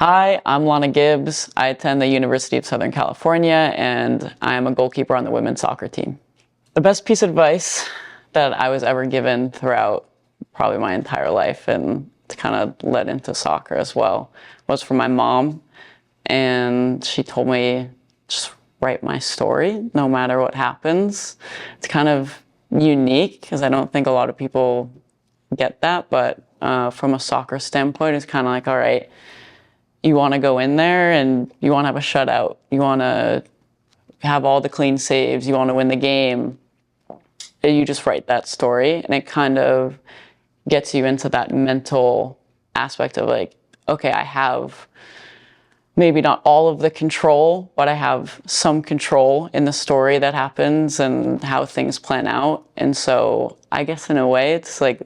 Hi, I'm Lana Gibbs. I attend the University of Southern California, and I am a goalkeeper on the women's soccer team. The best piece of advice that I was ever given throughout probably my entire life, and it's kind of led into soccer as well, was from my mom. And she told me, just write my story no matter what happens. It's kind of unique because I don't think a lot of people get that, but from a soccer standpoint, it's kind of like, all right, you want to go in there and you want to have a shutout. You want to have all the clean saves. You want to win the game. You just write that story, and it kind of gets you into that mental aspect of like, okay, I have maybe not all of the control, but I have some control in the story that happens and how things plan out. And so I guess in a way it's like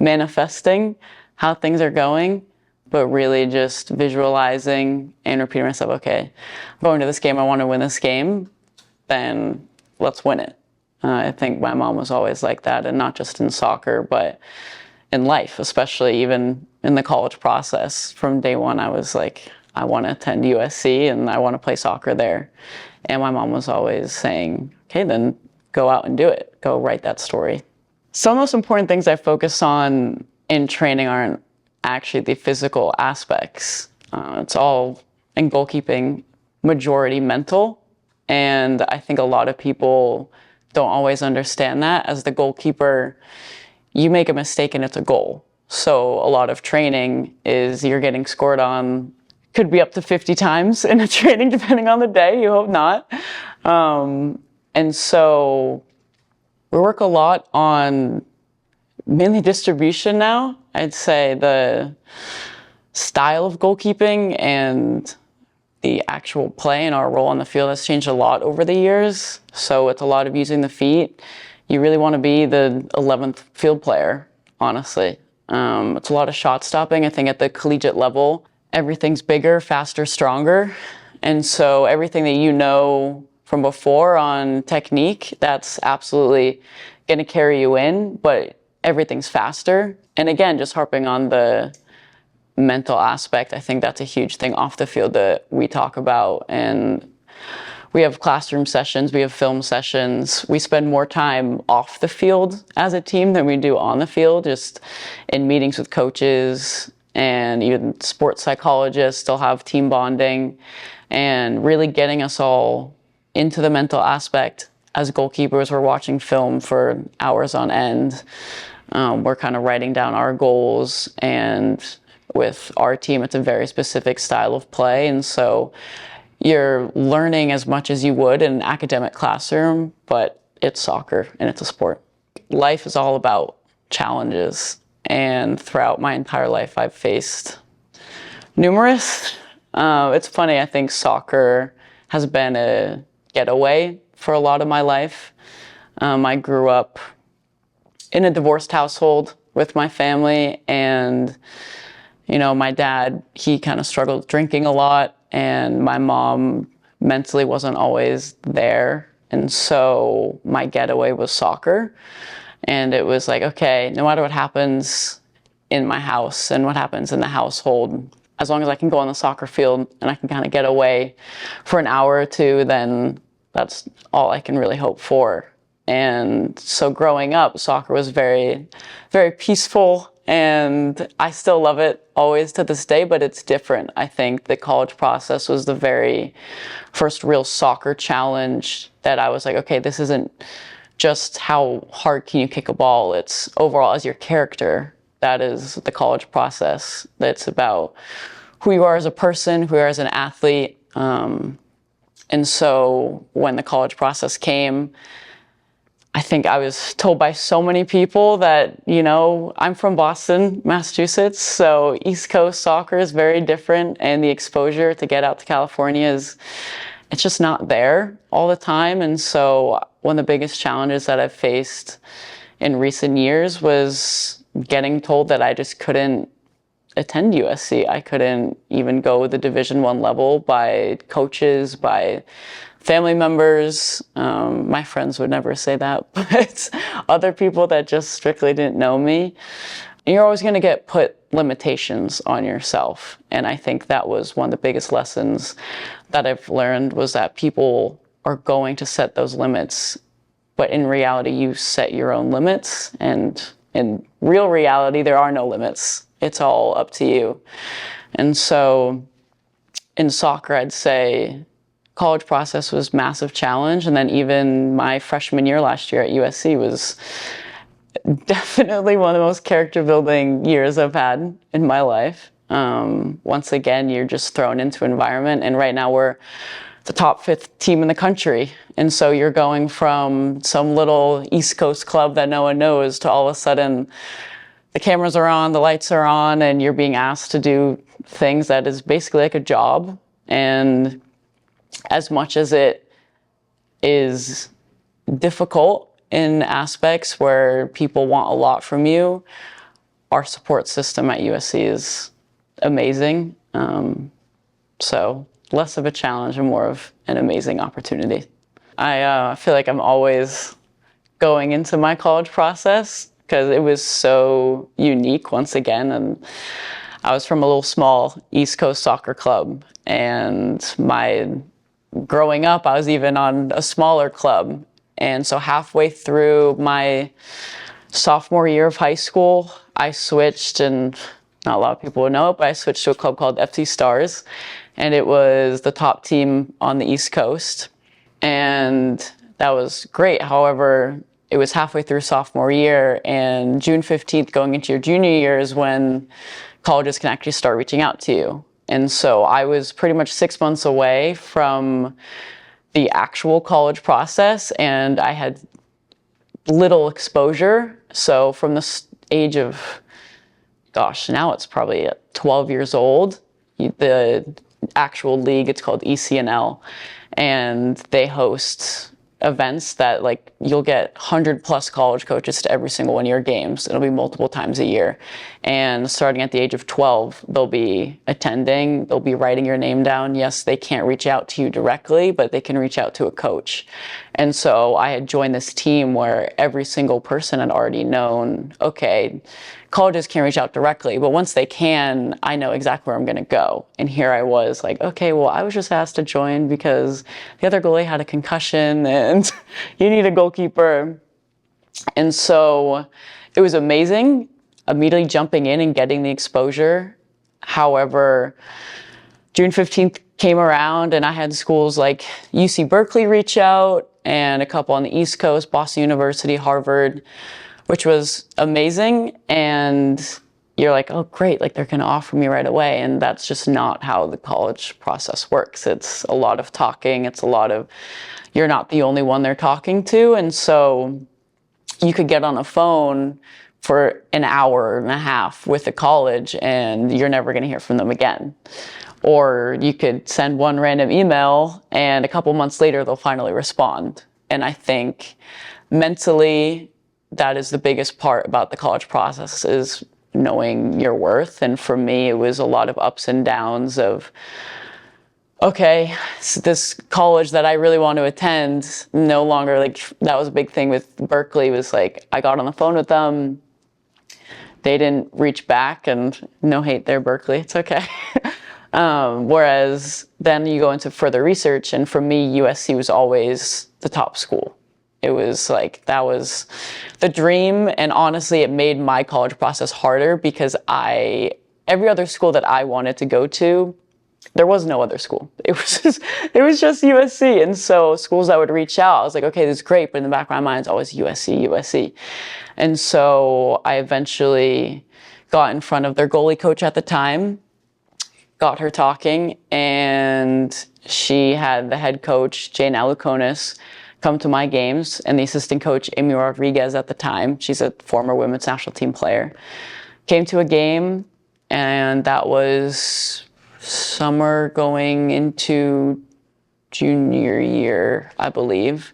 manifesting how things are going, but really just visualizing and repeating myself, okay, I'm going to this game, I want to win this game, then let's win it. I think my mom was always like that, and not just in soccer, but in life, especially even in the college process. From day one, I was like, I want to attend USC and I want to play soccer there. And my mom was always saying, okay, then go out and do it. Go write that story. Some of the most important things I focus on in training aren't actually the physical aspects. It's all in goalkeeping, majority mental. And I think a lot of people don't always understand that. As the goalkeeper, you make a mistake and it's a goal. So a lot of training is you're getting scored on, could be up to 50 times in a training, depending on the day. You hope not. And so we work a lot on mainly distribution now. I'd say the style of goalkeeping and the actual play and our role on the field has changed a lot over the years. So it's a lot of using the feet. You really want to be the 11th field player, honestly. It's a lot of shot stopping. I think at the collegiate level, everything's bigger, faster, stronger. And so everything that you know from before on technique, that's absolutely going to carry you in, but everything's faster. And again, just harping on the mental aspect, I think that's a huge thing off the field that we talk about. And we have classroom sessions, we have film sessions. We spend more time off the field as a team than we do on the field, just in meetings with coaches and even sports psychologists. Still have team bonding and really getting us all into the mental aspect. As goalkeepers, we're watching film for hours on end. We're kind of writing down our goals, and with our team, it's a very specific style of play. And so you're learning as much as you would in an academic classroom, but it's soccer and it's a sport. Life is all about challenges. And throughout my entire life, I've faced numerous. It's funny, I think soccer has been a getaway for a lot of my life. I grew up in a divorced household with my family, and my dad, he kind of struggled drinking a lot, and my mom mentally wasn't always there. And so my getaway was soccer. And it was like, okay, no matter what happens in my house and what happens in the household, as long as I can go on the soccer field and I can kind of get away for an hour or two, then that's all I can really hope for. And so growing up, soccer was very, very peaceful, and I still love it always to this day, but it's different. I think the college process was the very first real soccer challenge that I was like, okay, this isn't just how hard can you kick a ball. It's overall as your character. That is the college process. That's about who you are as a person, who you are as an athlete. And so when the college process came, I think I was told by so many people that, I'm from Boston, Massachusetts, so East Coast soccer is very different, and the exposure to get out to California it's just not there all the time. And so one of the biggest challenges that I've faced in recent years was getting told that I just couldn't attend USC. I couldn't even go the Division I level by coaches, by family members. My friends would never say that, but other people that just strictly didn't know me. you're always going to get put limitations on yourself. And I think that was one of the biggest lessons that I've learned, was that people are going to set those limits, but in reality, you set your own limits, and in real reality, there are no limits. It's all up to you. And so in soccer, I'd say college process was a massive challenge. And then even my freshman year last year at USC was definitely one of the most character building years I've had in my life. Once again, you're just thrown into an environment, and right now we're the top 5th team in the country. And so you're going from some little East Coast club that no one knows to all of a sudden the cameras are on, the lights are on, and you're being asked to do things that is basically like a job. And as much as it is difficult in aspects where people want a lot from you, our support system at USC is amazing. So less of a challenge and more of an amazing opportunity. I feel like I'm always going into my college process because it was so unique once again. And I was from a little small East Coast soccer club, and growing up, I was even on a smaller club. And so halfway through my sophomore year of high school, I switched, and not a lot of people would know it, but I switched to a club called FC Stars, and it was the top team on the East Coast. And that was great. However, it was halfway through sophomore year, and June 15th going into your junior year is when colleges can actually start reaching out to you. And so I was pretty much 6 months away from the actual college process, and I had little exposure. So from the age of, now it's probably 12 years old, the actual league, it's called ECNL, and they host events that you'll get 100+ college coaches to every single one of your games. It'll be multiple times a year. And starting at the age of 12, they'll be attending, they'll be writing your name down. Yes, they can't reach out to you directly, but they can reach out to a coach. And so I had joined this team where every single person had already known, okay, colleges can't reach out directly, but once they can, I know exactly where I'm going to go. And here I was okay, well, I was just asked to join because the other goalie had a concussion and you need a goalkeeper. And so it was amazing, immediately jumping in and getting the exposure. However, June 15th came around and I had schools like UC Berkeley reach out and a couple on the East Coast, Boston University, Harvard, which was amazing. And you're like, oh, great, they're going to offer me right away. And that's just not how the college process works. It's a lot of talking. It's a lot of, you're not the only one they're talking to. And so you could get on a phone for an hour and a half with a college and you're never going to hear from them again. Or you could send one random email and a couple months later, they'll finally respond. And I think mentally, that is the biggest part about the college process, is knowing your worth. And for me, it was a lot of ups and downs of, okay, so this college that I really want to attend, no longer, that was a big thing with Berkeley, was I got on the phone with them, they didn't reach back, and no hate there, Berkeley, it's okay. Whereas then you go into further research, and for me, USC was always the top school. It was that was the dream, and honestly, it made my college process harder because every other school that I wanted to go to, there was no other school. It was just USC, and so schools that would reach out, I was like, okay, this is great, but in the back of my mind, it's always USC, USC. And so I eventually got in front of their goalie coach at the time, got her talking, and she had the head coach, Jane Aluconis, come to my games, and the assistant coach, Amy Rodriguez at the time, she's a former women's national team player, came to a game, and that was summer going into junior year, I believe.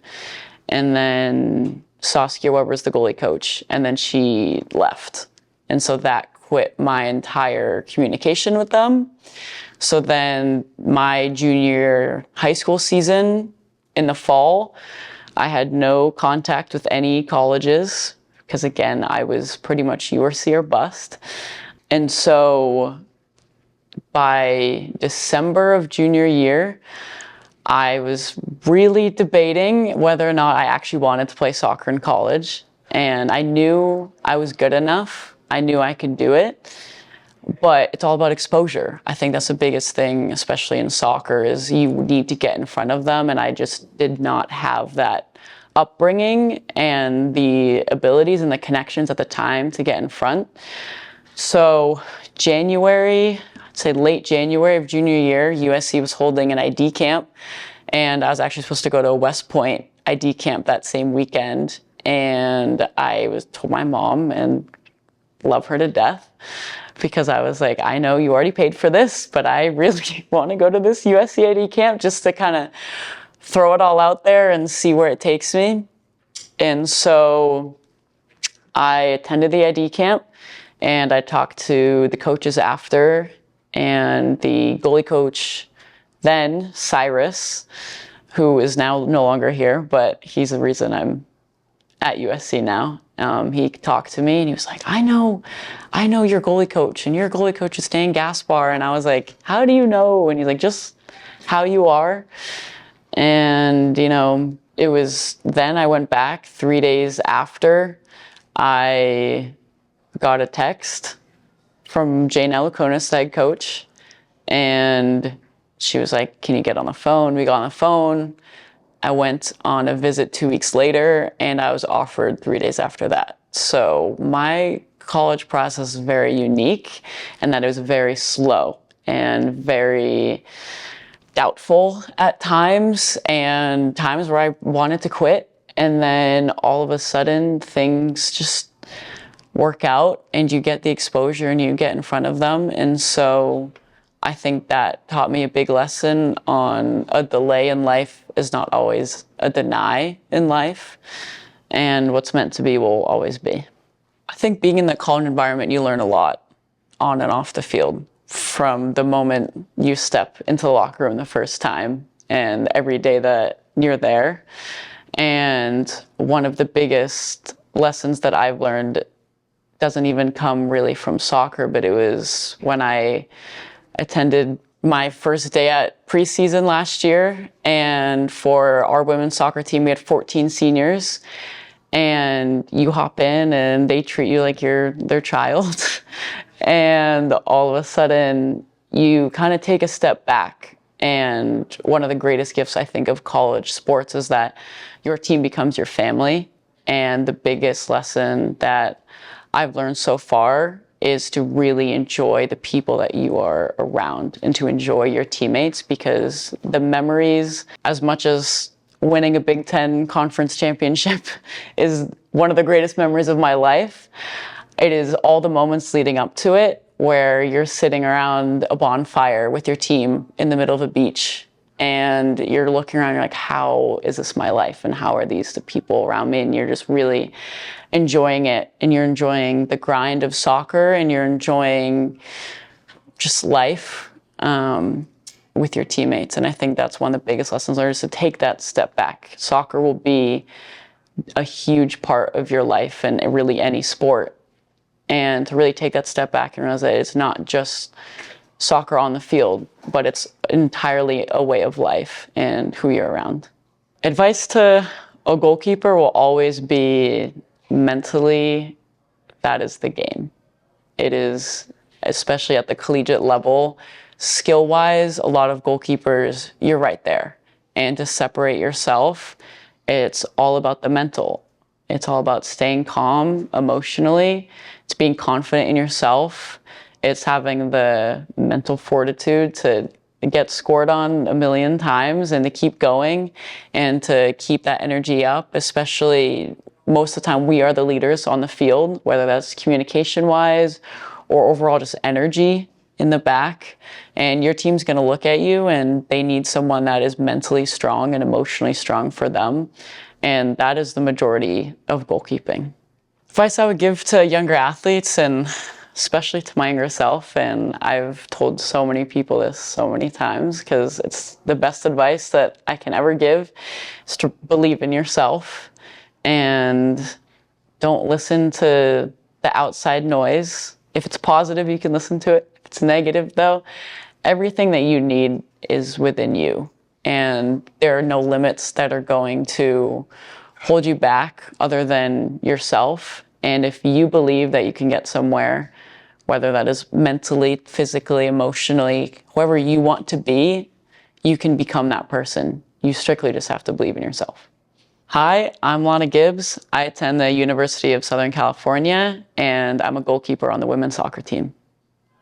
And then Saskia Weber's the goalie coach, and then she left. And so that quit my entire communication with them. So then my junior high school season in the fall, I had no contact with any colleges because again, I was pretty much USC or bust. And so by December of junior year, I was really debating whether or not I actually wanted to play soccer in college. And I knew I was good enough. I knew I could do it. But it's all about exposure. I think that's the biggest thing, especially in soccer, is you need to get in front of them. And I just did not have that upbringing and the abilities and the connections at the time to get in front. So January, I'd say late January of junior year, USC was holding an ID camp. And I was actually supposed to go to a West Point ID camp that same weekend. And I told my mom, and love her to death, because I was like, I know you already paid for this, but I really want to go to this USC ID camp just to kind of throw it all out there and see where it takes me. And so I attended the ID camp, and I talked to the coaches after, and the goalie coach then, Cyrus, who is now no longer here, but he's the reason I'm at USC now. He talked to me and he was like, I know your goalie coach, and your goalie coach is Stan Gaspar. And I was like, how do you know? And he's like, just how you are. And, it was then I went back 3 days after. I got a text from Jane Eloconis, the head coach, and she was like, can you get on the phone? We got on the phone. I went on a visit 2 weeks later, and I was offered 3 days after that. So my college process is very unique, and that it was very slow and very doubtful at times, and times where I wanted to quit. And then all of a sudden things just work out, and you get the exposure and you get in front of them. And so I think that taught me a big lesson on a delay in life is not always a deny in life, and what's meant to be will always be. I think being in the college environment, you learn a lot on and off the field from the moment you step into the locker room the first time and every day that you're there. And one of the biggest lessons that I've learned doesn't even come really from soccer, but it was when I attended my first day at preseason last year, and for our women's soccer team, we had 14 seniors, and you hop in and they treat you like you're their child. And all of a sudden you kind of take a step back. And one of the greatest gifts I think of college sports is that your team becomes your family. And the biggest lesson that I've learned so far is to really enjoy the people that you are around and to enjoy your teammates, because the memories, as much as winning a Big Ten conference championship is one of the greatest memories of my life, it is all the moments leading up to it where you're sitting around a bonfire with your team in the middle of a beach, and you're looking around, you're like, how is this my life? And how are these the people around me? And you're just really enjoying it, and you're enjoying the grind of soccer, and you're enjoying just life with your teammates. And I think that's one of the biggest lessons learned, is to take that step back. Soccer will be a huge part of your life, and really any sport. And to really take that step back and realize that it's not just soccer on the field, but it's entirely a way of life and who you're around. Advice to a goalkeeper will always be mentally, that is the game. It is, especially at the collegiate level, skill-wise, a lot of goalkeepers, you're right there. And to separate yourself, it's all about the mental. It's all about staying calm emotionally. It's being confident in yourself. It's having the mental fortitude to get scored on a million times and to keep going and to keep that energy up, especially most of the time we are the leaders on the field, whether that's communication-wise or overall just energy in the back. And your team's going to look at you and they need someone that is mentally strong and emotionally strong for them. And that is the majority of goalkeeping. Advice I would give to younger athletes, and especially to my younger self, and I've told so many people this so many times because it's the best advice that I can ever give, is to believe in yourself and Don't listen to the outside noise. If it's positive, you can listen to it. If it's negative, though, everything that you need is within you. And there are no limits that are going to hold you back other than yourself. And if you believe that you can get somewhere, whether that is mentally, physically, emotionally, whoever you want to be, you can become that person. You strictly just have to believe in yourself. Hi, I'm Lana Gibbs. I attend the University of Southern California, and I'm a goalkeeper on the women's soccer team.